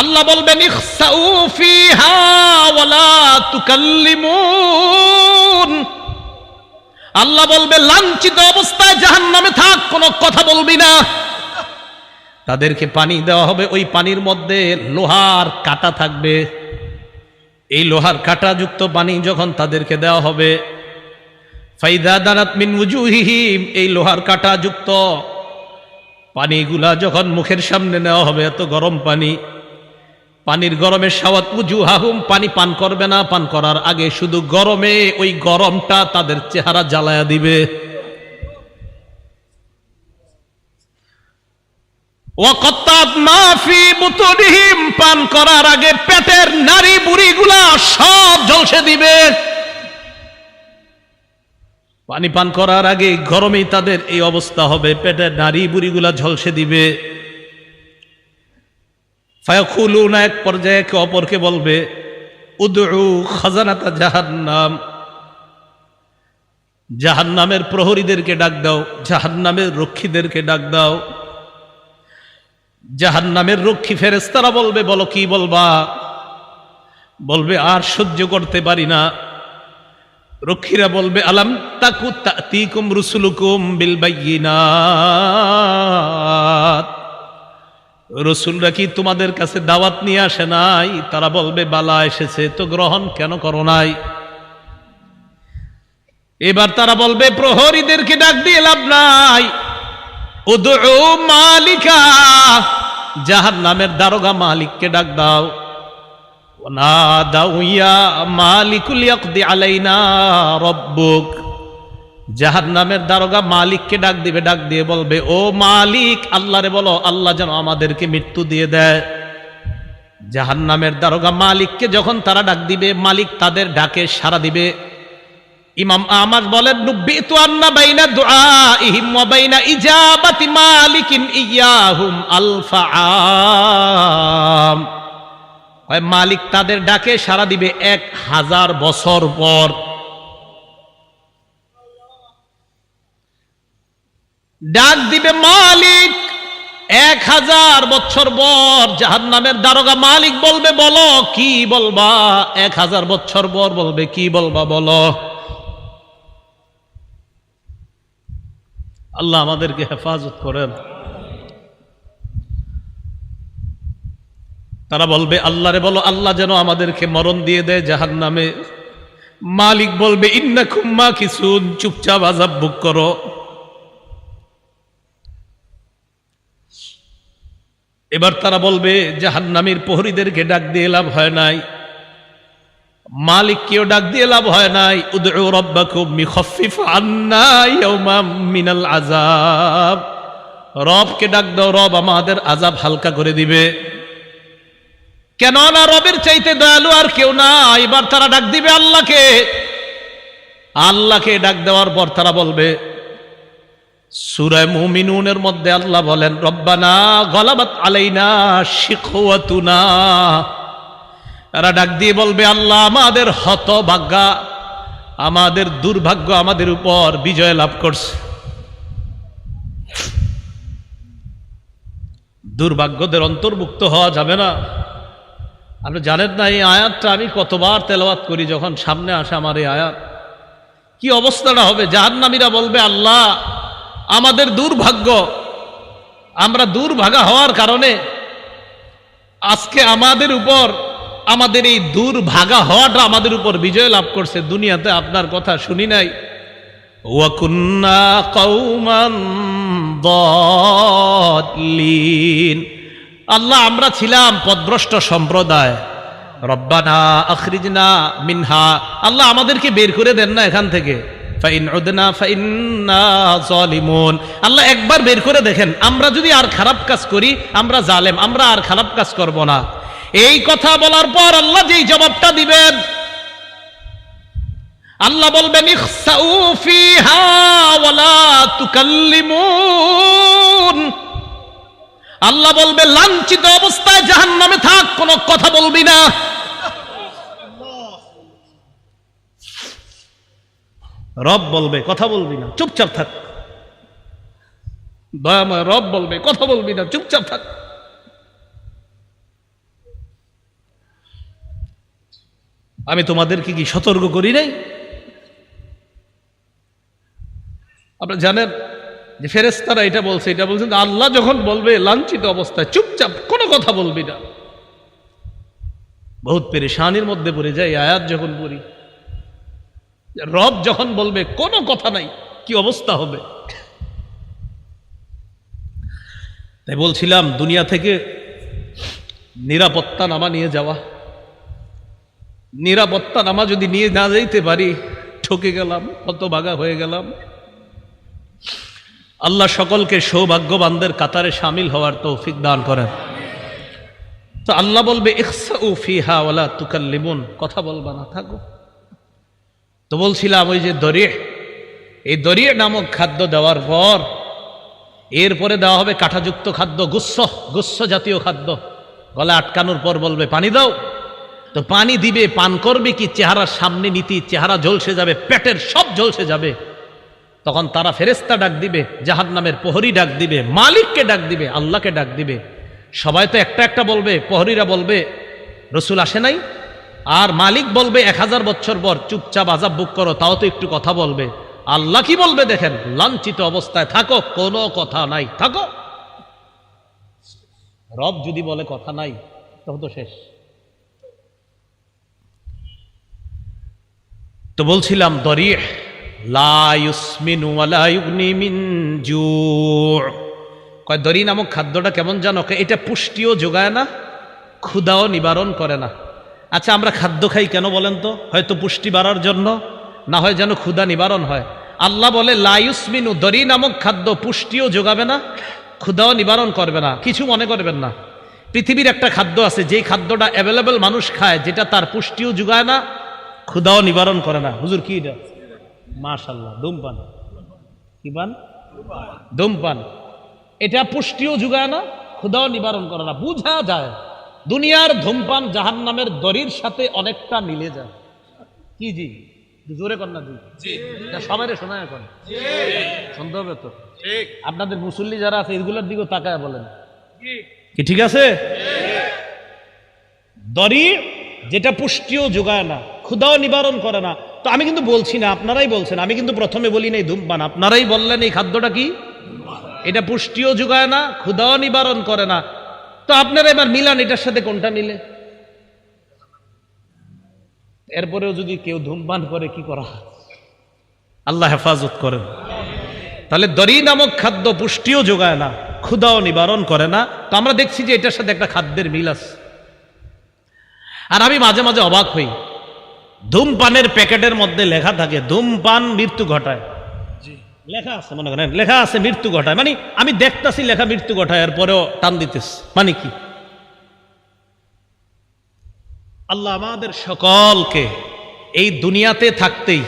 আল্লাহ বলবেন ইখসাউ ফিহা ওয়ালা তুকাল্লিমুন। আল্লাহ বলবে লাঞ্ছিত অবস্থায় জাহান্নামে থাক, কোনো কথা বলবি না। তাদেরকে পানি দেওয়া হবে, ওই পানির মধ্যে লোহার কাঁটা থাকবে। এই লোহার কাঁটাযুক্ত পানি যখন তাদেরকে দেওয়া হবে, ফাইদা দানাত মিন উজুহিহিম, এই লোহার কাঁটাযুক্ত পানিগুলা যখন মুখের সামনে নেওয়া হবে, এত গরম পানি, পানির গরমে সাওয়াত উজুহাহুম, পানি পান করবে না, পান করার আগে শুধু গরমে ওই গরমটা তাদের চেহারা জ্বালায়া দিবে। ওয়াকাত্তাত মা ফি বুতুনিহিম, পান করার আগে পেটের নারী বুড়িগুলা সব ঝলসে দিবে। পানি পান করার আগে গরমেই তাদের এই অবস্থা হবে, পেটের নারী বুড়িগুলা ঝলসে দিবে। ফায়াকুলুনা, এক পর্যায়ে একে অপরকে বলবে উদউ খাজানাতা জাহান্নাম, জাহান্নামের প্রহরীদেরকে ডাক দাও, জাহান্নামের রক্ষীদেরকে ডাক দাও। জাহান্নামের রক্ষী ফেরেশতারা বলবে বলো কি বলবা? বলবে আর সহ্য করতে পারি না। রক্ষীরা বলবে আলাম তাকু তাতিকুম রুসুলুকুম বিল বায়িনাত, রসুলরা কি তোমাদের কাছে দাওয়াত নিয়ে আসে নাই? তারা বলবে বালা এসেছে, তো গ্রহণ কেন করো নাই? এবার তারা বলবে প্রহরীদেরকে ডাক দিয়ে লাভ নাই, উদউ মালিকা, জাহান্নামের দারোগা মালিককে ডাক দাও। ওয়ানাদাউ ইয়া মালিকুল ইয়াকদি আলাইনা রাব্বুক, জাহান্নামের দারোগা মালিককে ডাক দিবে, ডাক দিয়ে বলবে ও মালিক, আল্লাহরে বলো আল্লাহ যেন আমাদেরকে মৃত্যু দিয়ে দেয়। জাহান্নামের দারোগা মালিককে যখন তারা ডাক দিবে, মালিক তাদের ডাকে সাড়া দিবে। ইমাম আহমদ বলেন নুব্বিতু আন্না বাইনা দুআইহিম ওয়া বাইনা ইজাবাতি মালিকিন ইয়াহুম আলফা আম, হয় মালিক তাদের ডাকে সাড়া দিবে 1000 বছর পর। ডাক দিবে মালিক 1000 বছর পর, জাহান্নামের দারোগা মালিক বলবে বলো কি বলবা? 1000 বছর পর বলবে কি বলবা বলো। আল্লাহ আমাদেরকে হেফাজত করেন। তারা বলবে আল্লাহরে বলো আল্লাহ যেন আমাদেরকে মরণ দিয়ে দেয় জাহান্নামে। মালিক বলবে ইন্নাকুম মাকিসুন, চুপচাপ আযাব ভোগ করো। এবার তারা বলবে জাহান্নামীর প্রহরীদেরকে ডাক দিয়ে লাভ হয় নাই, মালিককেও ডাক দিয়ে লাভ হয় নাই। উদউ রাব্বাকুম ইখাফফিফ আন্না ইয়াওমান মিনাল আযাব, রবকে ডাক দাও, রব আমাদের আযাব হালকা করে দিবে। কেননা রবের চাইতে দয়ালু আর কেউ না। এবার তারা ডাক দিবে আল্লাহকে। আল্লাহকে ডাক দেওয়ার পর তারা বলবে, সূরা মুমিনুনের মধ্যে আল্লাহ বলেন রব্বানা গলাবাত আলাইনা শিকওয়াতুনা, এরা ডাক দিয়ে বলবে আল্লাহ আমাদের হতভাগ্যা, আমাদের দুর্ভাগ্য আমাদের উপর বিজয় লাভ করছে। দুর্ভাগ্যদের অন্তর্ভুক্ত হওয়া যাবে না। আপনি জানেন না এই আয়াতটা আমি কতবার তেলাওয়াত করি, যখন সামনে আসে আমার এই আয়াত, কি অবস্থাটা হবে। জাহান্নামীরা বলবে আল্লাহ আমাদের দুর্ভাগ্য, আমরা দুর্ভাগা হওয়ার কারণে আজকে আমাদের উপর, আমাদের এই দুর্ভাগা হওয়াটা আমাদের উপর বিজয় লাভ করছে। দুনিয়াতে আপনার কথা শুনি নাই। ওয়া কুন্না কওমান দাল্লিন, আল্লাহ আমরা ছিলাম পথভ্রষ্ট সম্প্রদায়। রব্বানা আখরিজনা মিনহা, আল্লাহ আমাদেরকে বের করে দেন না এখান থেকে। ফাইন উদনা ফাইন্না যালিমুন, আল্লাহ একবার বের করে দেখেন, আমরা যদি আর খারাপ কাজ করি আমরা জালেম, আমরা আর খারাপ কাজ করব না। এই কথা বলার পর আল্লাহ যেই জবাবটা দিবেন, আল্লাহ বলবেন ইখসাউ ফিহা ওয়ালা তুকাল্লিমুন, আল্লাহ বলবে লাঞ্ছিত অবস্থায় জাহান্নামে থাক, কোনো কথা বলবি না। রব বলবে কথা বলবি না, চুপচাপ থাক। দয়াময় রব বলবে কথা বলবি না, চুপচাপ থাক। আমি তোমাদেরকে কি সতর্ক করি নাই? আপনারা জানেন যে ফেরেশতারা এটা বলছেন আল্লাহ যখন বলবে লাঞ্ছিত অবস্থায় চুপচাপ কোনো কথা বলবি না। বহুত পেরেশানির মধ্যে পড়ে যায় আয়াত যখন পড়ি। রব যখন বলবে কোনো কথা নাই, কি অবস্থা হবে? তাই বলছিলাম দুনিয়া থেকে নিরাপত্তা নামা নিয়ে যাওয়া, নিরাপত্তা নামা যদি নিয়ে না যাইতে পারি ঠকে গেলাম, হতভাগা হয়ে গেলাম। আল্লাহ সকলকে সৌভাগ্যবানদের কাতারে শামিল হওয়ার তৌফিক দান করেন। তো আল্লাহ বলবে ইখসাউ ফিহা ওয়ালা তুকাল্লিমুন, কথা বলবা না, থাকো। তো বলছিলাম ওই যে দরিয়ে, এই দরিয়ে নামক খাদ্য দেওয়ার পর এরপরে দেওয়া হবে কাঁটাযুক্ত খাদ্য, গুচ্ছ জাতীয় খাদ্য। গলা আটকানোর পর বলবে পানি দাও। তো পানি দিবে, পান করবে কি চেহারার সামনে নীতি, চেহারা ঝলসে যাবে, পেটের সব ঝলসে যাবে। তখন তারা ফেরেশতা ডাক দিবে, জাহান্নামের প্রহরী ডাক দিবে, মালিককে ডাক দিবে, আল্লাহকে ডাক দিবে। সবাই তো একটা একটা বলবে, প্রহরীরা বলবে রসুল আসে নাই, আর মালিক বলবে 1000 বছর পর চুপচাপ আযাব বুক করো, তাও তো একটু কথা বলবে। আল্লাহ কি বলবে দেখেন, লাঞ্ছিত অবস্থায় থাকো, কোনো কথা নাই, থাকো। রব যদি বলে কথা নাই তখন তো শেষ। তো বলছিলাম দরিহ লা ইউসমিনু ওয়ালা ইউগনি মিন জু'। কয় দরি নামক খাদ্যটা কেমন জানো? এটা পুষ্টিও যোগায় না, ক্ষুধাও নিবারণ করে না। আচ্ছা আমরা খাদ্য খাই কেন বলেন তো? হয়তো পুষ্টি বাড়ার জন্য, না হয় যেন ক্ষুধা নিবারণ হয়। আল্লাহ বলে লা ইউসমিনু, দরি নামক খাদ্য পুষ্টিও যোগাবে না, ক্ষুধাও নিবারণ করবে না। কিছু মনে করবেন না, পৃথিবীর একটা খাদ্য আছে যেই খাদ্যটা অ্যাভেলেবল মানুষ খায়, যেটা তার পুষ্টিও যোগায় না, ক্ষুধাও নিবারণ করে না। হুজুর কি এটা? মাশাআল্লাহ, ধূমপান। কি পান? ধূমপান। এটা পুষ্টিও যোগায় না, ক্ষুধাও নিবারণ করে না। বুঝা যায় দুনিয়ার ধূমপান জাহান্নামের দড়ির সাথে অনেকটা মিলে যায়। কি জি? জোরে কর না জি। সবাই শোনায় এখন শুনতে হবে তো। আপনাদের মুসল্লি যারা আছে এগুলোর দিকেও তাকায় বলেন কি ঠিক আছে? দড়ি যেটা পুষ্টিও যোগায় না, ক্ষুধাও নিবারণ করে না। তো আমি কিন্তু বলছি না, আপনারাই বলছেন, আমি কিন্তু প্রথমে বলি নাই ধূমপান, আপনারাই বললেন এই খাদ্যটা কি? এটা পুষ্টিও যোগায় না, ক্ষুধাও নিবারণ করে না। তো আপনারা এবার মিলান এটার সাথে কোনটা মিলে। এরপরেও যদি কেউ ধূমপান করে কি করা? আল্লাহ হেফাজত করেন। তাহলে দড়ি নামক খাদ্য পুষ্টিও যোগায় না, ক্ষুধাও নিবারণ করে না। তো আমরা দেখছি যে এটার সাথে একটা খাদ্যের মিল আছে। আর আমি মাঝে মাঝে অবাক হই, ধূমপানের প্যাকেটের মধ্যে লেখা থাকে ধূমপান মৃত্যু ঘটায়। লেখা আছে, মনে করেন লেখা আছে মৃত্যু ঘটায়, মানে আমি দেখতাছি লেখা মৃত্যু ঘটায়, এরপরেও টান দিতেছি, মানে কি? আল্লাহ আমাদের সকলকে এই দুনিয়াতে থাকতেই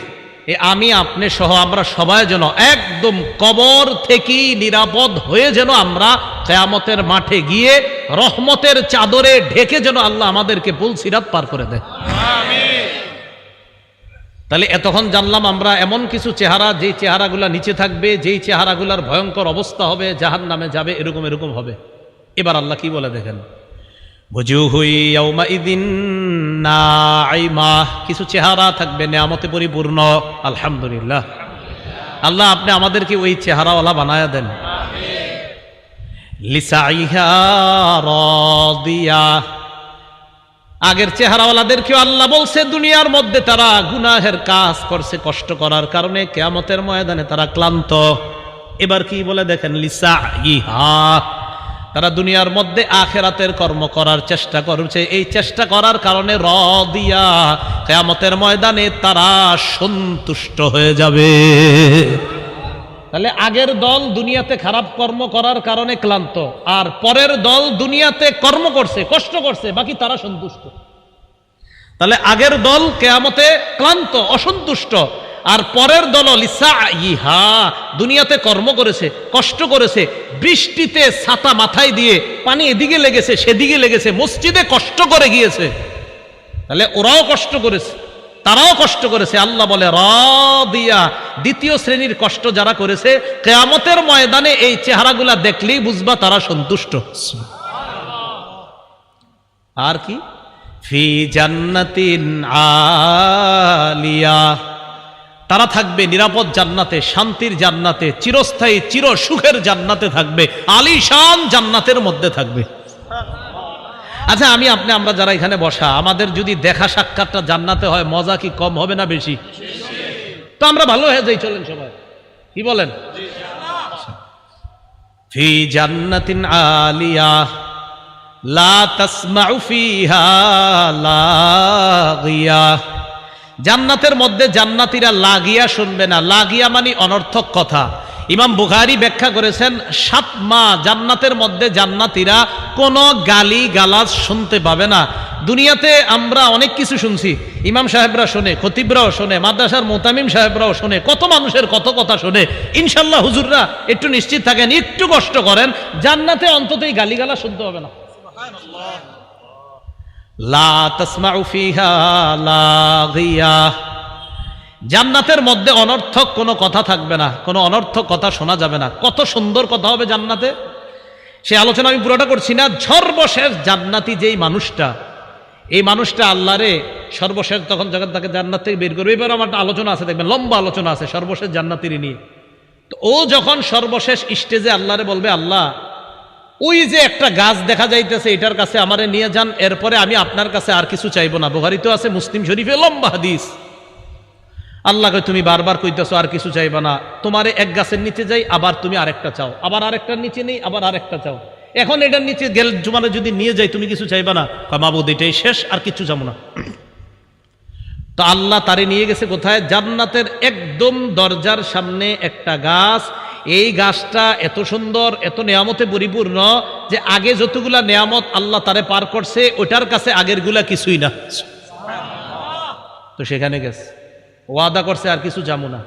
আমি আপনি সহ আমরা সবাই যেন একদম কবর থেকেই নিরাপদ হয়ে যেন আমরা কিয়ামতের মাঠে গিয়ে রহমতের চাদরে ঢেকে যেন আল্লাহ আমাদেরকে পুলসিরাত পার করে দেয়। তাহলে এতক্ষণ জানলাম আমরা এমন কিছু চেহারা, যেই চেহারাগুলা নিচে থাকবে, যেই চেহারাগুলার ভয়ঙ্কর অবস্থা হবে, জাহান্নামে যাবে, এরকম এরকম হবে। এবার আল্লাহ কি বলে দেখেন, বুজুহুই ইয়াউমাইযিন নাঈমা, কিছু চেহারা থাকবে নেয়ামতে পরিপূর্ণ। আলহামদুলিল্লাহ, আল্লাহ আপনি আমাদেরকে ওই চেহারাওয়ালা বানায়া দেন। লিসাইহা রাদিয়া, আগের চেহারাওয়ালাদেরকেও আল্লাহ বলছে দুনিয়ার মধ্যে তারা গুনাহের কাজ করছে, কষ্ট করার কারণে কিয়ামতের ময়দানে তারা ক্লান্ত। এবার কি বলে দেখেন, লিসাইহা, তারা দুনিয়ার মধ্যে আখিরাতের কর্ম করার চেষ্টা করছে, এই চেষ্টা করার কারণে রাদিয়া, কিয়ামতের ময়দানে তারা সন্তুষ্ট হয়ে যাবে। তাহলে আগের দল দুনিয়াতে খারাপ কর্ম করার কারণে ক্লান্ত, আর পরের দল দুনিয়াতে কর্ম করছে, কষ্ট করছে, বাকি তারা সন্তুষ্ট। তাহলে আগের দল কিয়ামতে ক্লান্ত, অসন্তুষ্ট, আর পরের দল লিসাইহা, দুনিয়াতে কর্ম করেছে, কষ্ট করেছে, বৃষ্টিতে ছাতা মাথায় দিয়ে পানি এদিকে লেগেছে সেদিকে লেগেছে, মসজিদে কষ্ট করে গিয়েছে। তাহলে ওরাও কষ্ট করেছে, তারাও কষ্ট করেছে। আল্লাহ বলে রাদিয়া, দ্বিতীয় শ্রেণীর কষ্ট যারা করেছে, কিয়ামতের ময়দানে এই চেহারাগুলা দেখলেই বুঝবা তারা সন্তুষ্ট। আর কি ফি জান্নাতিন আলিয়া, তারা থাকবে নিরাপদ জান্নাতে, শান্তির জান্নাতে, চিরস্থায়ী চির সুখের জান্নাতে থাকবে, আলিশান জান্নাতের মধ্যে থাকবে। আচ্ছা আমি আপনি আমরা যারা এখানে বসা, আমাদের যদি দেখা সাক্ষাৎটা জান্নাতে হয়, মজা কি কম হবে না বেশি? তো আমরা ভালো হয়ে যাই, চলেন সবাই, কি বলেন? ফি জান্নাতিন আলিয়া লা তাসমাউ ফিহা লাগিয়া, জান্নাতের মধ্যে জান্নাতীরা লাগিয়া শুনবে না। লাগিয়া মানে অনর্থক কথা। ইমাম বুখারী ব্যাখ্যা করেছেন 7 মাস জান্নাতের মধ্যে জান্নাতীরা কোনো গালি গালাজ শুনতে পাবে না। দুনিয়াতে আমরা অনেক কিছু শুনছি, ইমাম সাহেবরা শোনে, খতিবরাও শোনে, মাদ্রাসার মুতামিম সাহেবরাও শোনে, কত মানুষের কত কথা শোনে। ইনশাল্লাহ হুজুররা একটু নিশ্চিত থাকেন, একটু কষ্ট করেন, জান্নাতে অন্ততই গালি গালাজ শুনতে হবে না। লা তাসমাউ ফিহা লাগিয়া, জান্নাতের মধ্যে অনর্থক কোনো কথা থাকবে না, কোনো অনর্থক কথা শোনা যাবে না। কত সুন্দর কথা হবে জান্নাতে, সে আলোচনা আমি পুরোটা করছি না। সর্বশেষ জান্নাতি যেই মানুষটা, এই মানুষটা আল্লাহরে সর্বশেষ তখন যখন তাকে জান্নাত থেকে বের করবে, এবার আমার একটা আলোচনা আছে, দেখবেন লম্বা আলোচনা আছে সর্বশেষ জান্নাতির নিয়ে। তো ও যখন সর্বশেষ স্টেজে আল্লাহরে বলবে, আল্লাহ ওই যে একটা গাছ দেখা যাইতেছে, এটার কাছে আমারে নিয়ে যান, এরপরে আমি আপনার কাছে আর কিছু চাইবো না। বুখারীতে আছে, মুসলিম শরীফে লম্বা হাদিস। আল্লাহকে তুমি বারবার কইতেছো আর কিছু চাইবা না, তোমারে এক গাছের নিচে যাই, আবার তুমি আরেকটা চাও, আবার আরেকটার নিচে নেই, আবার আরেকটা চাও, এখন এটার নিচে গেল জুমারে যদি নিয়ে যাই তুমি কিছু চাইবা না? মাবুদ এটাই শেষ, আর কিছু চাবো না। তো আল্লাহ তারে নিয়ে গেছে কোথায়? জান্নাতের একদম দরজার সামনে একটা গাছ। এই গাছটা এত সুন্দর, এত নেয়ামতে পরিপূর্ণ যে আগে যতগুলা নেয়ামত আল্লাহ তারে পার করছে, ওটার কাছে আগের গুলা কিছুই না। তো সেখানে গেছে, ওয়াদা করছে আর কিছু যাবো না।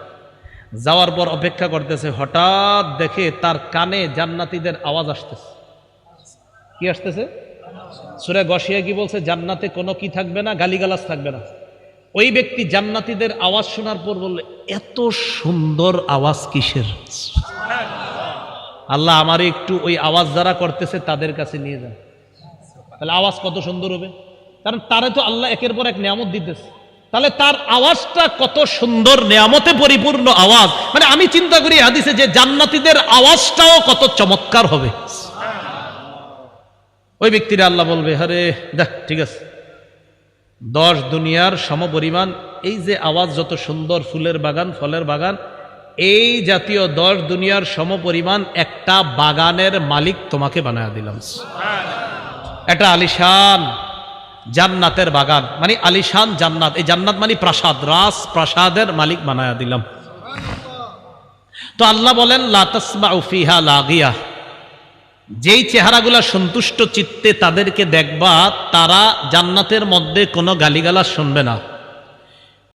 যাওয়ার পর অপেক্ষা করতেছে, হঠাৎ দেখে তার কানে জান্নাতীদের আওয়াজ আসতেছে। কি আসতেছে? সূরা গশিয়া কি বলছে? জান্নাতে কোনো কি থাকবে না, গালিগালাজ থাকবে না। ওই ব্যক্তি জান্নাতীদের আওয়াজ শোনার পর বললে, এত সুন্দর আওয়াজ কিসের? আল্লাহ আমারে একটু ওই আওয়াজ যারা করতেছে তাদের কাছে নিয়ে যান। তাহলে আওয়াজ কত সুন্দর হবে, কারণ তারে তো আল্লাহ একের পর এক নিয়ামত দিতেছে। তাহলে তার আওয়াজটা কত সুন্দর, নিয়ামতে পরিপূর্ণ আওয়াজ। মানে আমি চিন্তা করি হাদিসে যে জান্নাতীদের আওয়াজটাও কত চমৎকার হবে। ওই ব্যক্তিরা আল্লাহ বলবে, আরে দেখ ঠিক আছে, 10 দুনিয়ার সমপরিমাণ এই যে আওয়াজ, যত সুন্দর ফুলের বাগান, ফলের বাগান, এই জাতীয় 10 দুনিয়ার সমপরিমাণ একটা বাগানের মালিক তোমাকে বানায়া দিলাম। এটা আলিশান জান্নাতের বাগান, মানে আলিশান জান্নাত। এই জান্নাত মানে প্রাসাদ, রাজ প্রাসাদের মালিক বানায়া দিলাম। তো আল্লাহ বলেন, লা তাসমাউ ফিহা লাগিয়া, যেই চেহারাগুলা সন্তুষ্ট চিত্তে তাদেরকে দেখবা, তারা জান্নাতের মধ্যে কোনো গালিগালাজ শুনবে না।